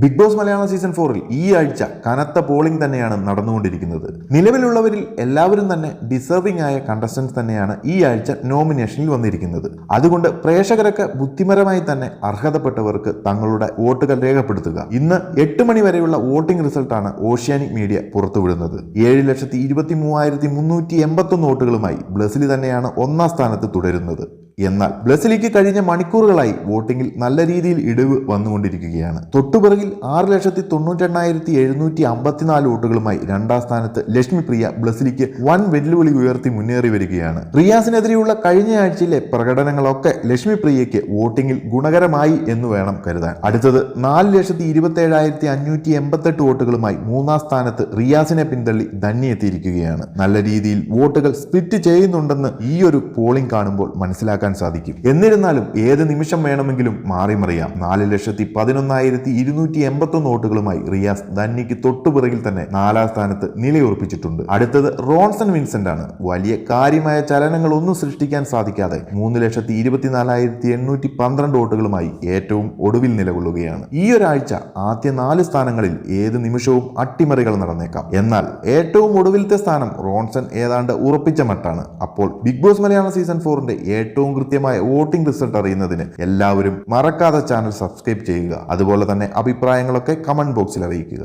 Big boss Malayalam season 4-ൽ ഈ ആഴ്ച കനത്ത പോളിംഗ് തന്നെയാണ് നടന്നുകൊണ്ടിരിക്കുന്നത്. നിലവിലുള്ളവരിൽ എല്ലാവരും തന്നെ ഡിസർവിംഗ് ആയ കണ്ടസ്റ്റൻസ് തന്നെയാണ് ഈ ആഴ്ച നോമിനേഷനിൽ വന്നിരിക്കുന്നത്. അതുകൊണ്ട് പ്രേക്ഷകരൊക്കെ ബുദ്ധിപരമായി തന്നെ അർഹതപ്പെട്ടവർക്ക് തങ്ങളുടെ വോട്ടുകൾ രേഖപ്പെടുത്തുക. ഇന്ന് 8 മണി വരെയുള്ള വോട്ടിംഗ് റിസൾട്ടാണ് ഓഷ്യാനിക് മീഡിയ പുറത്തുവിടുന്നത്. 7,23,381 വോട്ടുകളുമായി ബ്ലസ്സിലി തന്നെയാണ് ഒന്നാം സ്ഥാനത്ത് തുടരുന്നത്. എന്നാൽ ബ്ലസ്സിലിക്ക് കഴിഞ്ഞ മണിക്കൂറുകളായി വോട്ടിംഗിൽ നല്ല രീതിയിൽ ഇടിവ് വന്നുകൊണ്ടിരിക്കുകയാണ്. തൊട്ടുപിറകിൽ 6,98,754 വോട്ടുകളുമായി രണ്ടാം സ്ഥാനത്ത് ലക്ഷ്മിപ്രിയ ബ്ലസ്സിലിക്ക് വൻ വെല്ലുവിളി ഉയർത്തി മുന്നേറി വരികയാണ്. റിയാസിനെതിരെയുള്ള കഴിഞ്ഞ ആഴ്ചയിലെ പ്രകടനങ്ങളൊക്കെ ലക്ഷ്മിപ്രിയയ്ക്ക് വോട്ടിംഗിൽ ഗുണകരമായി എന്ന് വേണം കരുതാൻ. അടുത്തത് 4,27,588 വോട്ടുകളുമായി മൂന്നാം സ്ഥാനത്ത് റിയാസിനെ പിന്തള്ളി ധന്യ എത്തിയിരിക്കുകയാണ്. നല്ല രീതിയിൽ വോട്ടുകൾ സ്പ്ലിറ്റ് ചെയ്യുന്നുണ്ടെന്ന് ഈ ഒരു പോളിംഗ് കാണുമ്പോൾ മനസ്സിലാക്കാൻ സാധിക്കും. എന്നിരുന്നാലും ഏത് നിമിഷം വേണമെങ്കിലും മാറിമറിയാം. 4,11,281 വോട്ടുകളുമായി റിയാസ് ധന്യയ്ക്ക് തൊട്ടുപിറകിൽ തന്നെ 4ാം സ്ഥാനത്ത് നിലയുറപ്പിച്ചിട്ടുണ്ട്. അടുത്തത് റോൺസൺ വിൻസെന്റ് ആണ്. വലിയ കാര്യമായ ചലനങ്ങളൊന്നും സൃഷ്ടിക്കാൻ സാധിക്കാതെ 3,24,812 വോട്ടുകളുമായി ഏറ്റവും ഒടുവിൽ നിലകൊള്ളുകയാണ്. ഈ ഒരാഴ്ച ആദ്യ 4 സ്ഥാനങ്ങളിൽ ഏത് നിമിഷവും അട്ടിമറികൾ നടന്നേക്കാം. എന്നാൽ ഏറ്റവും ഒടുവിലത്തെ സ്ഥാനം റോൺസൺ ഏതാണ്ട് ഉറപ്പിച്ച മട്ടാണ്. അപ്പോൾ ബിഗ് ബോസ് മലയാളം സീസൺ 4-ന്റെ ഏറ്റവും കൃത്യമായ വോട്ടിംഗ് റിസൾട്ട് അറിയുന്നതിന് എല്ലാവരും മറക്കാതെ ചാനൽ സബ്സ്ക്രൈബ് ചെയ്യുക. അതുപോലെ തന്നെ അഭിപ്രായങ്ങളൊക്കെ കമന്റ് ബോക്സിൽ അറിയിക്കുക.